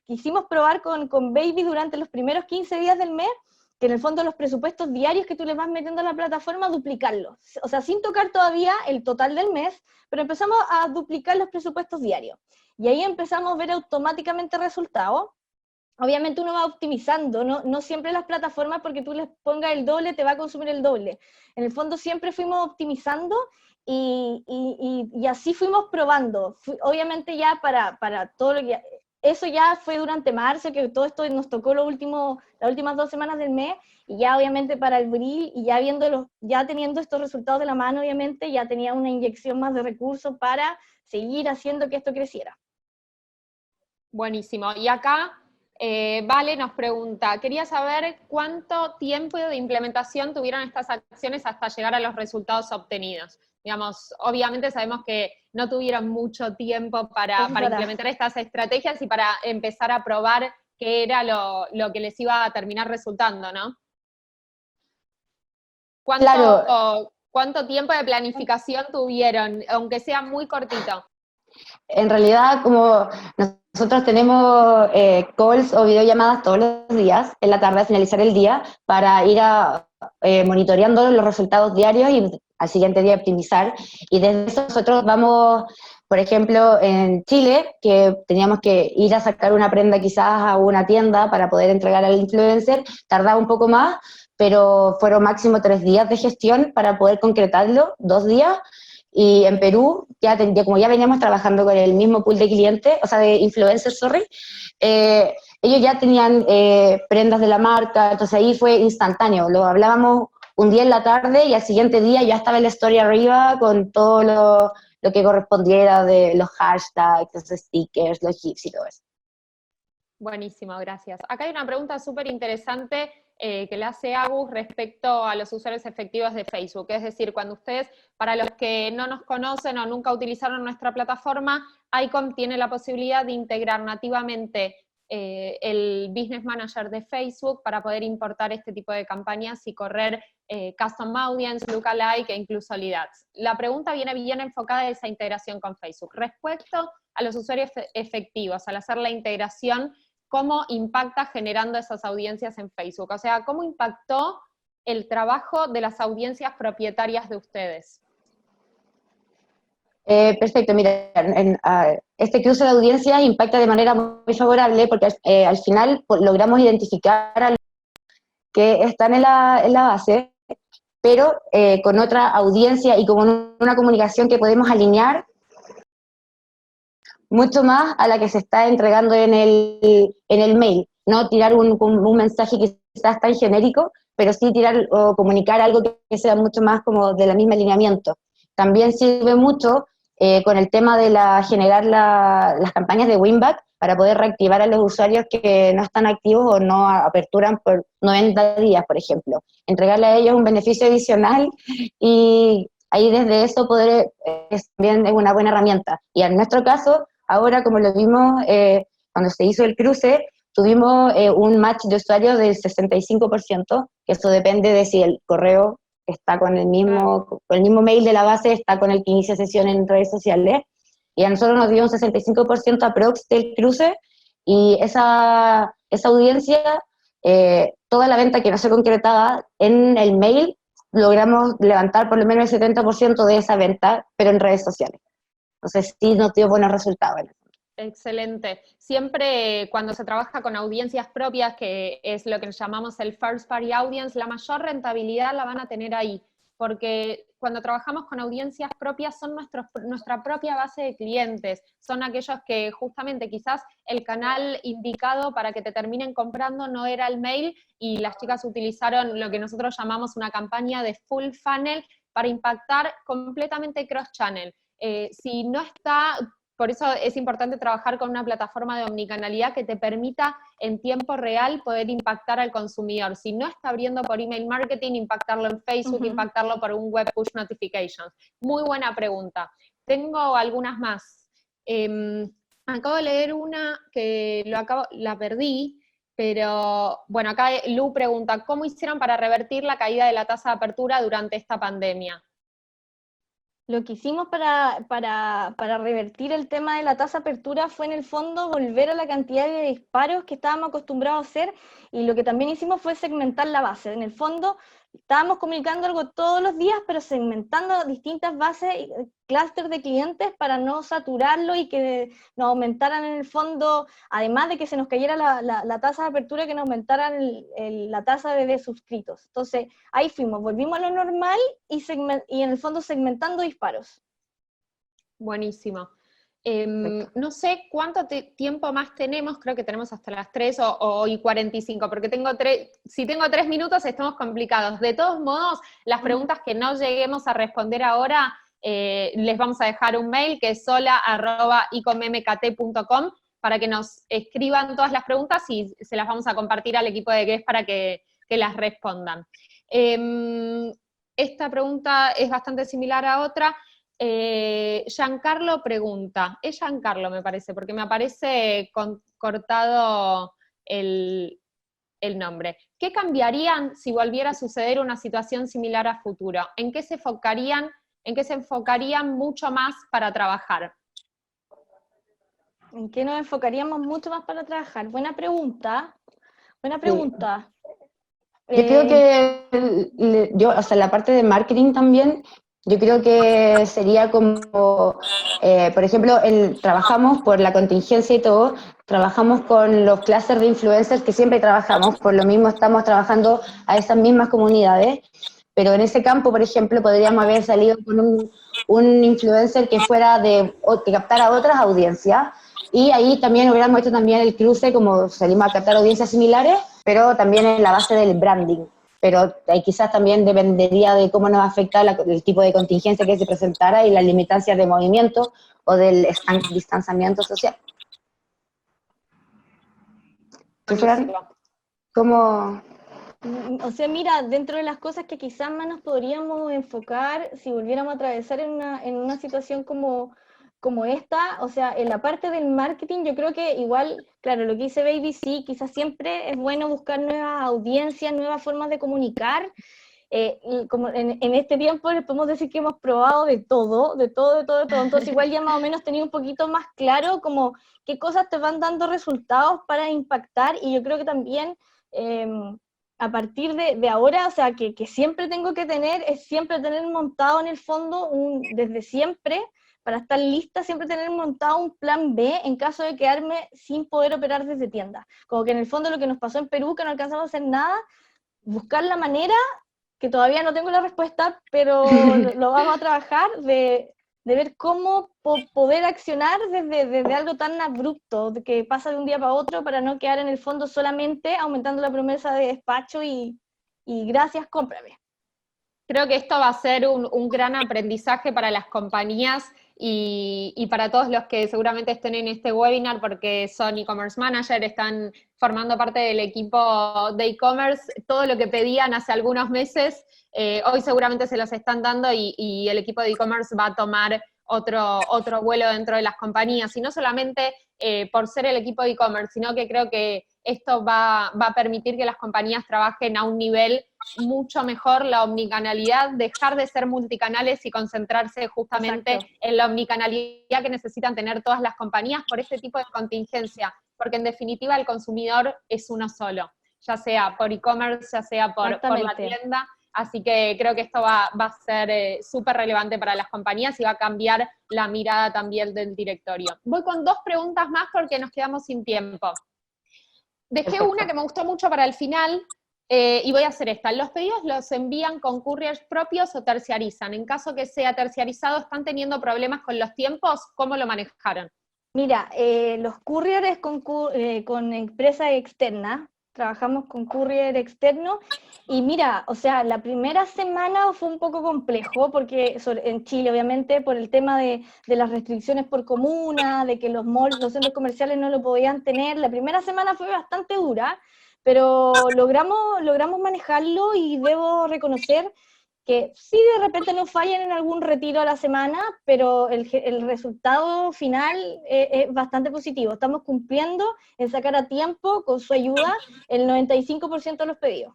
Speaker 2: quisimos probar con Baby durante los primeros 15 días del mes, que en el fondo los presupuestos diarios que tú le vas metiendo a la plataforma, duplicarlos. O sea, sin tocar todavía el total del mes, pero empezamos a duplicar los presupuestos diarios. Y ahí empezamos a ver automáticamente resultados. Obviamente uno va optimizando, no siempre las plataformas porque tú les pongas el doble te va a consumir el doble. En el fondo siempre fuimos optimizando y así fuimos probando. Obviamente ya para todo lo que... Eso ya fue durante marzo, que todo esto nos tocó las últimas 2 semanas del mes, y ya obviamente para abril, y ya teniendo estos resultados de la mano, obviamente ya tenía una inyección más de recursos para seguir haciendo que esto creciera.
Speaker 4: Buenísimo. Y acá Vale nos pregunta, quería saber cuánto tiempo de implementación tuvieron estas acciones hasta llegar a los resultados obtenidos. Digamos, obviamente sabemos que no tuvieron mucho tiempo para implementar estas estrategias y para empezar a probar qué era lo que les iba a terminar resultando, ¿no? ¿Cuánto tiempo de planificación tuvieron, aunque sea muy cortito?
Speaker 3: En realidad, como nosotros tenemos calls o videollamadas todos los días, en la tarde, a finalizar el día, para ir monitoreando los resultados diarios y al siguiente día optimizar. Y desde eso nosotros vamos, por ejemplo, en Chile, que teníamos que ir a sacar una prenda quizás a una tienda para poder entregar al influencer, tardaba un poco más, pero fueron máximo 3 días de gestión para poder concretarlo, 2 días. Y en Perú, como ya veníamos trabajando con el mismo pool de clientes, o sea, de influencers, ellos ya tenían prendas de la marca, entonces ahí fue instantáneo. Lo hablábamos un día en la tarde y al siguiente día ya estaba la story arriba con todo lo que correspondiera de los hashtags, los stickers, los GIFs y todo eso.
Speaker 4: Buenísimo, gracias. Acá hay una pregunta súper interesante que le hace Agus respecto a los usuarios efectivos de Facebook. Es decir, cuando ustedes, para los que no nos conocen o nunca utilizaron nuestra plataforma, ICOM tiene la posibilidad de integrar nativamente el Business Manager de Facebook para poder importar este tipo de campañas y correr Custom Audience, Lookalike e incluso Lead Ads. La pregunta viene bien enfocada en esa integración con Facebook. Respecto a los usuarios efectivos, al hacer la integración, ¿cómo impacta generando esas audiencias en Facebook? O sea, ¿cómo impactó el trabajo de las audiencias propietarias de ustedes?
Speaker 3: Perfecto, mira, este cruce de audiencias impacta de manera muy favorable porque al final logramos identificar a los que están en la base, pero con otra audiencia y con una comunicación que podemos alinear mucho más a la que se está entregando en el mail, no tirar un mensaje que quizás tan genérico, pero sí tirar o comunicar algo que sea mucho más como del mismo alineamiento. También sirve mucho con el tema de generar las campañas de winback para poder reactivar a los usuarios que no están activos o no aperturan por 90 días, por ejemplo. Entregarle a ellos un beneficio adicional y ahí desde eso poder también es una buena herramienta. Y en nuestro caso, ahora como lo vimos cuando se hizo el cruce, tuvimos un match de usuarios del 65%, que eso depende de si el correo está con el mismo mail de la base, está con el que inicia sesión en redes sociales, y a nosotros nos dio un 65% aprox del cruce, y esa audiencia, toda la venta que no se concretaba en el mail, logramos levantar por lo menos el 70% de esa venta, pero en redes sociales. Entonces sí nos dio buenos resultados.
Speaker 4: Excelente. Siempre cuando se trabaja con audiencias propias, que es lo que llamamos el first party audience, la mayor rentabilidad la van a tener ahí, porque cuando trabajamos con audiencias propias son nuestra propia base de clientes, son aquellos que justamente quizás el canal indicado para que te terminen comprando no era el mail, y las chicas utilizaron lo que nosotros llamamos una campaña de full funnel para impactar completamente cross-channel. Si no está... Por eso es importante trabajar con una plataforma de omnicanalidad que te permita en tiempo real poder impactar al consumidor. Si no está abriendo por email marketing, impactarlo en Facebook, impactarlo por un web push notifications. Muy buena pregunta. Tengo algunas más. Acabo de leer una que la perdí, pero bueno, acá Lu pregunta, ¿cómo hicieron para revertir la caída de la tasa de apertura durante esta pandemia?
Speaker 2: Lo que hicimos para revertir el tema de la tasa de apertura fue en el fondo volver a la cantidad de disparos que estábamos acostumbrados a hacer, y lo que también hicimos fue segmentar la base. En el fondo estábamos comunicando algo todos los días, pero segmentando distintas bases, clústeres de clientes para no saturarlo y que nos aumentaran en el fondo, además de que se nos cayera la tasa de apertura, que nos aumentaran la tasa de suscritos. Entonces ahí volvimos a lo normal y en el fondo segmentando disparos.
Speaker 4: Buenísimo. No sé cuánto tiempo más tenemos, creo que tenemos hasta las 3 y 45, porque si tengo 3 minutos estamos complicados. De todos modos, las preguntas que no lleguemos a responder ahora, les vamos a dejar un mail que es hola@icommmkt.com para que nos escriban todas las preguntas y se las vamos a compartir al equipo de GRES para que las respondan. Esta pregunta es bastante similar a otra. Giancarlo pregunta, es Giancarlo me parece, porque me aparece cortado el nombre. ¿Qué cambiarían si volviera a suceder una situación similar a futuro? ¿En qué se enfocarían mucho más para trabajar?
Speaker 2: ¿En qué nos enfocaríamos mucho más para trabajar? Buena pregunta. Buena pregunta.
Speaker 3: Yo creo que o sea, la parte de marketing también, yo creo que sería como, por ejemplo, trabajamos por la contingencia y todo, trabajamos con los clusters de influencers que siempre trabajamos, por lo mismo estamos trabajando a esas mismas comunidades, pero en ese campo, por ejemplo, podríamos haber salido con un influencer que fuera que captara otras audiencias, y ahí también hubiéramos hecho también el cruce, como salimos a captar audiencias similares, pero también en la base del branding. Pero quizás también dependería de cómo nos afecta el tipo de contingencia que se presentara y las limitancias de movimiento o del distanciamiento social. ¿Cómo?
Speaker 2: O sea, mira, dentro de las cosas que quizás más nos podríamos enfocar si volviéramos a atravesar en una situación como esta, o sea, en la parte del marketing yo creo que igual, claro, lo que dice Baby, sí, quizás siempre es bueno buscar nuevas audiencias, nuevas formas de comunicar. Y como en este tiempo les podemos decir que hemos probado de todo, entonces igual ya más o menos tenía un poquito más claro como qué cosas te van dando resultados para impactar, y yo creo que también a partir de ahora, o sea, que siempre tengo que tener, es siempre tener montado en el fondo, desde siempre, para estar lista, siempre tener montado un plan B en caso de quedarme sin poder operar desde tienda. Como que en el fondo lo que nos pasó en Perú, que no alcanzamos a hacer nada, buscar la manera, que todavía no tengo la respuesta, pero lo vamos a trabajar, de ver cómo poder accionar desde algo tan abrupto, de que pasa de un día para otro, para no quedar en el fondo solamente aumentando la promesa de despacho y gracias, cómprame.
Speaker 4: Creo que esto va a ser un gran aprendizaje para las compañías y para todos los que seguramente estén en este webinar, porque son e-commerce manager, están formando parte del equipo de e-commerce. Todo lo que pedían hace algunos meses, hoy seguramente se los están dando, y el equipo de e-commerce va a tomar otro vuelo dentro de las compañías, y no solamente por ser el equipo de e-commerce, sino que creo que esto va a permitir que las compañías trabajen a un nivel mucho mejor, la omnicanalidad, dejar de ser multicanales y concentrarse justamente en la omnicanalidad que necesitan tener todas las compañías por este tipo de contingencia, porque en definitiva el consumidor es uno solo, ya sea por e-commerce, ya sea por la tienda, Así que creo que esto va a ser súper relevante para las compañías y va a cambiar la mirada también del directorio. Voy con 2 preguntas más porque nos quedamos sin tiempo. Dejé
Speaker 3: Perfecto.
Speaker 4: una que me gustó mucho para el final, y voy a hacer esta. ¿Los pedidos los envían con couriers propios o terciarizan? En caso que sea terciarizado, ¿están teniendo problemas con los tiempos? ¿Cómo lo manejaron?
Speaker 2: Mira, los couriers con empresa externa, trabajamos con courier externo, y mira, o sea, la primera semana fue un poco complejo, porque en Chile, obviamente, por el tema de las restricciones por comuna, de que los malls, los centros comerciales no lo podían tener, la primera semana fue bastante dura, pero logramos manejarlo, y debo reconocer que sí, de repente nos fallan en algún retiro a la semana, pero el resultado final es bastante positivo. Estamos cumpliendo en sacar a tiempo, con su ayuda, el 95% de los pedidos.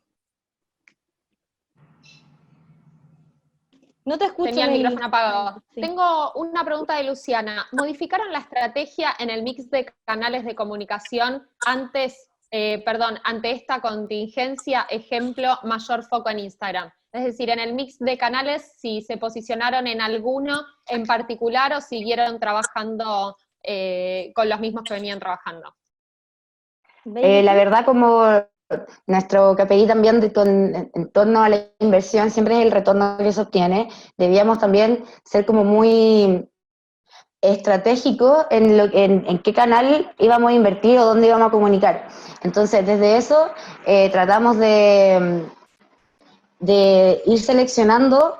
Speaker 2: No te escucho.
Speaker 4: Tenía el micrófono apagado.
Speaker 2: Sí.
Speaker 4: Tengo una pregunta de Luciana. ¿Modificaron la estrategia en el mix de canales de comunicación ante esta contingencia? Ejemplo, mayor foco en Instagram. Es decir, en el mix de canales, si se posicionaron en alguno en particular o siguieron trabajando con los mismos que venían trabajando.
Speaker 3: La verdad, como nuestro KPI también en torno a la inversión siempre es el retorno que se obtiene, debíamos también ser como muy estratégico en qué canal íbamos a invertir o dónde íbamos a comunicar. Entonces, desde eso tratamos de ir seleccionando,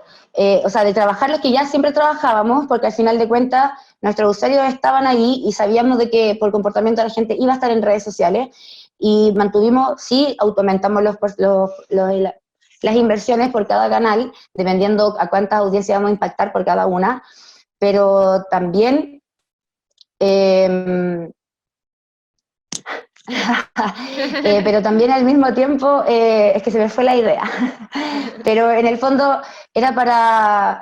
Speaker 3: o sea, de trabajar los que ya siempre trabajábamos, porque al final de cuentas nuestros usuarios estaban ahí y sabíamos de que por comportamiento de la gente iba a estar en redes sociales, y mantuvimos, sí, aumentamos las inversiones por cada canal, dependiendo a cuántas audiencias vamos a impactar por cada una, pero también pero también al mismo tiempo, es que se me fue la idea, pero en el fondo era para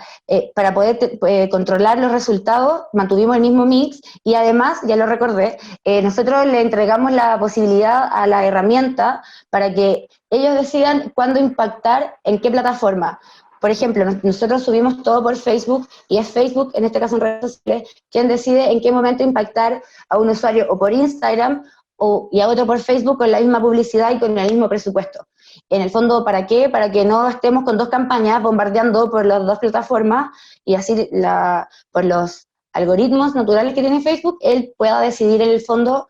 Speaker 3: poder controlar los resultados, mantuvimos el mismo mix, y además, ya lo recordé, nosotros le entregamos la posibilidad a la herramienta para que ellos decidan cuándo impactar, en qué plataforma. Por ejemplo, nosotros subimos todo por Facebook, y es Facebook, en este caso en redes sociales, quien decide en qué momento impactar a un usuario, o por Instagram, y a otro por Facebook, con la misma publicidad y con el mismo presupuesto. En el fondo, ¿para qué? Para que no estemos con 2 campañas bombardeando por las 2 plataformas, y así por los algoritmos naturales que tiene Facebook, él pueda decidir en el fondo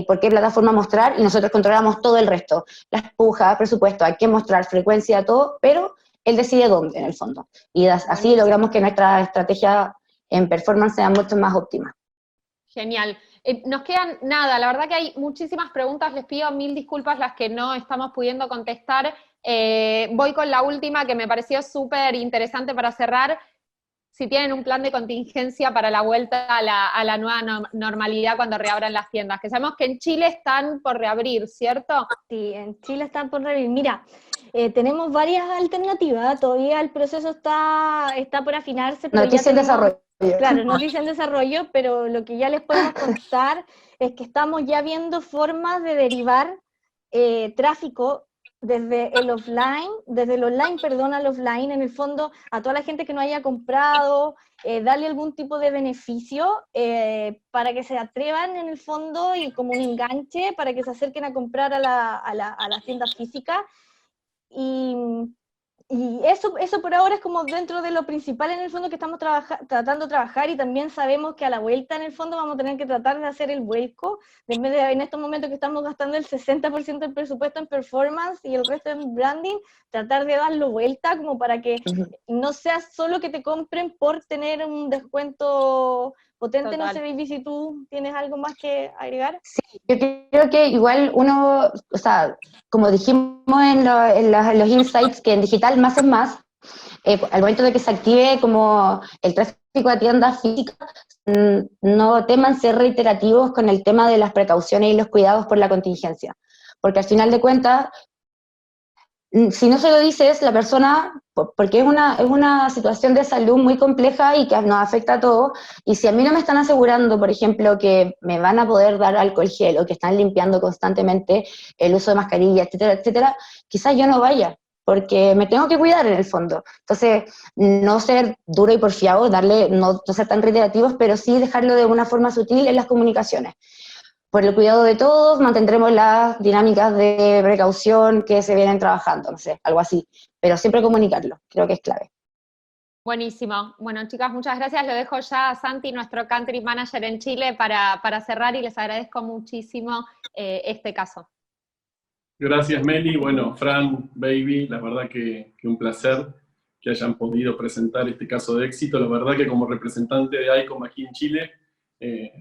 Speaker 3: por qué plataforma mostrar, y nosotros controlamos todo el resto, las pujas, presupuesto, hay que mostrar, frecuencia, todo, pero él decide dónde en el fondo. Y así logramos que nuestra estrategia en performance sea mucho más óptima.
Speaker 4: Genial. Nos quedan nada, la verdad que hay muchísimas preguntas, les pido 1000 disculpas las que no estamos pudiendo contestar. Voy con la última, que me pareció súper interesante para cerrar. Si tienen un plan de contingencia para la vuelta a la nueva normalidad cuando reabran las tiendas, que sabemos que en Chile están por reabrir, ¿cierto?
Speaker 2: Sí, en Chile están por reabrir. Mira, tenemos varias alternativas, todavía el proceso está por afinarse, pero
Speaker 3: Noticia en desarrollo.
Speaker 2: Claro, noticia en desarrollo, pero lo que ya les podemos contar es que estamos ya viendo formas de derivar tráfico desde el online, perdón, al offline, en el fondo, a toda la gente que no haya comprado, darle algún tipo de beneficio para que se atrevan en el fondo, y como un enganche para que se acerquen a comprar a la tienda física. Y eso por ahora es como dentro de lo principal en el fondo que estamos tratando de trabajar, y también sabemos que a la vuelta en el fondo vamos a tener que tratar de hacer el vuelco, en vez de en estos momentos que estamos gastando el 60% del presupuesto en performance y el resto en branding, tratar de darlo vuelta como para que no sea solo que te compren por tener un descuento potente. Total. No sé, Baby, si tú tienes algo más que agregar.
Speaker 3: Sí, yo creo que igual uno, o sea, como dijimos en los insights, que en digital más es más, al momento de que se active como el tráfico a tiendas físicas, no teman ser reiterativos con el tema de las precauciones y los cuidados por la contingencia, porque al final de cuentas, si no se lo dices, la persona, porque es una situación de salud muy compleja y que nos afecta a todos, y si a mí no me están asegurando, por ejemplo, que me van a poder dar alcohol gel, o que están limpiando constantemente el uso de mascarilla, etcétera, etcétera, quizás yo no vaya. porque me tengo que cuidar en el fondo. Entonces, no ser duro y porfiado, no ser tan reiterativos, pero sí dejarlo de una forma sutil en las comunicaciones. Por el cuidado de todos, mantendremos las dinámicas de precaución que se vienen trabajando, no sé, algo así. Pero siempre comunicarlo, creo que es clave.
Speaker 4: Buenísimo. Bueno, chicas, muchas gracias. Lo dejo ya a Santi, nuestro Country Manager en Chile, para cerrar, y les agradezco muchísimo este caso.
Speaker 1: Gracias, Meli. Bueno, Fran, Baby, la verdad que un placer que hayan podido presentar este caso de éxito. La verdad que como representante de ICOM aquí en Chile,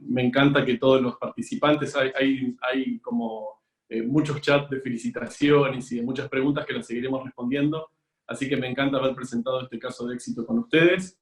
Speaker 1: me encanta que todos los participantes, hay como muchos chats de felicitaciones y de muchas preguntas que las seguiremos respondiendo, así que me encanta haber presentado este caso de éxito con ustedes.